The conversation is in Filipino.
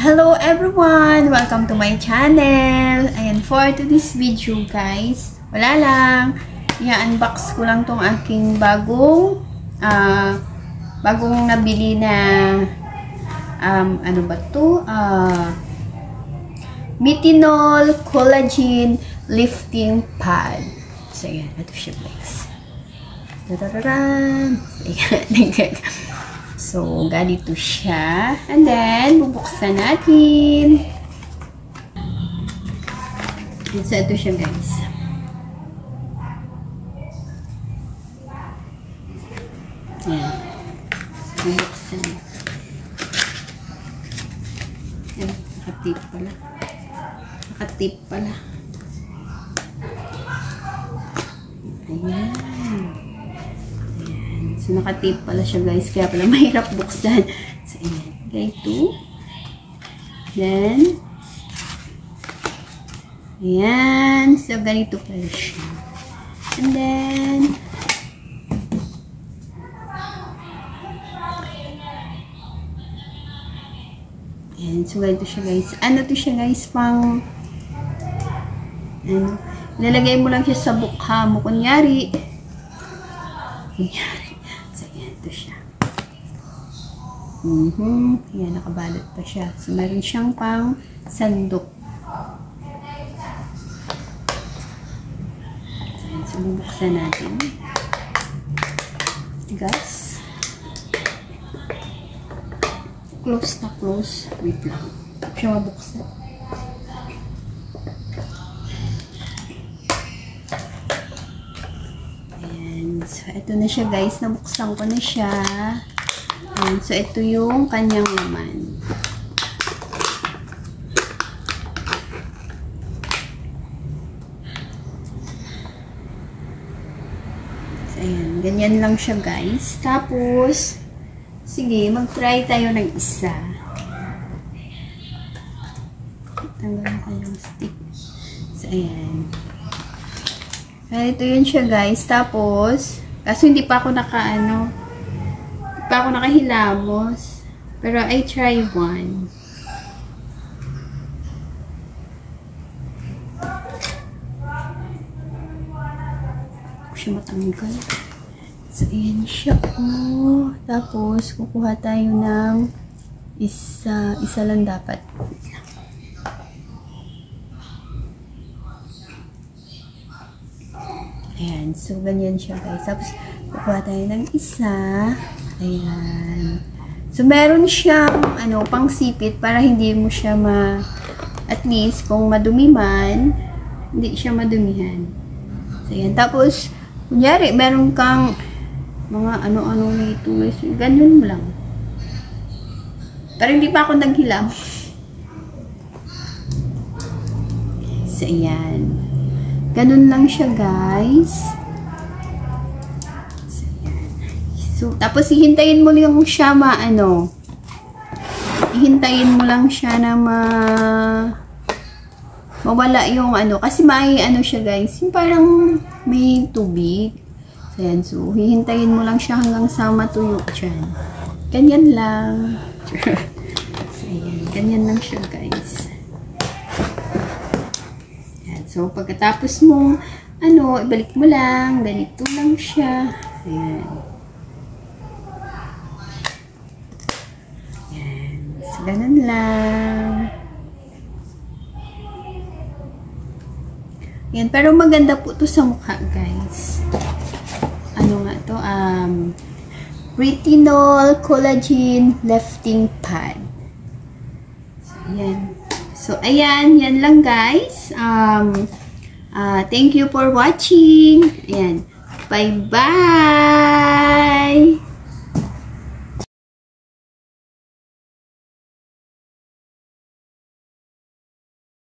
Hello everyone! Welcome to my channel! Ayan, for today's video guys, wala lang, i-unbox ko lang tong aking bagong nabili na ano ba to? Mythinol Collagen Lifting Pad. So ayan, ito siya guys. Tadadaran! Ayan, so, ganito siya. And then, bubuksan natin. So, ito siya, guys. Ayan. Bubuksan. Ayan, nakatip pala. Nakatip pala. Ayan. So, nakatape pala siya guys. Kaya pala mahirap buksan. So, ayan. Ganito. Then, ayan. So, ganito pala siya. And then, ayan. So, ganito siya guys. Ano to siya guys? Pang, ano, ilalagay mo lang siya sa mukha mo. Kunyari, ito siya. Ayan, nakabalot pa siya. So, meron siyang pang sandok. Ayan, so, bubuksan natin. Tigas. Close na close. Wait lang. Hindi siya mabuksan. So, ito na siya guys. Nabuksan ko na siya. Ayan. So, ito yung kanyang laman. So, ayan. Ganyan lang siya guys. Tapos, sige, mag-try tayo ng isa. Tanggalin ko yung stick. So, ayan. Ito yun siya guys. Tapos, kaso hindi pa ako nakahilamos. Pero I try one. Ako siya matanggal. So, ayan siya. Oh. Tapos, kukuha tayo ng isa lang dapat. Ayan. So, ganyan siya guys. Tapos, kukuha tayo ng isa. Ayan. So, meron siyang, pang sipit para hindi mo siya at least, kung madumi man, hindi siya madumihan. So, ayan. Tapos, kunyari, meron kang mga ano-ano nito. Ganun mo lang. Pero hindi pa ako naghilam. So, ayan. Ganun lang siya, guys. So, tapos ihintayin mo lang siya ihintayin mo lang siya na mawala yung kasi may siya, guys. Yung parang may tubig. So, ayan. So, hihintayin mo lang siya hanggang sa matuyo dyan. Ganyan lang. So, ayan. Ganyan lang siya, guys. So, pagkatapos mong, ibalik mo lang, ganito lang siya. Ayan. Ayan. So, ganun lang. Ayan. Pero maganda po to sa mukha, guys. Ano nga to? Mythinol Collagen Lifting Pad. So, ayan. So, ayan. Yan lang, guys. Thank you for watching. Ayan. Bye-bye!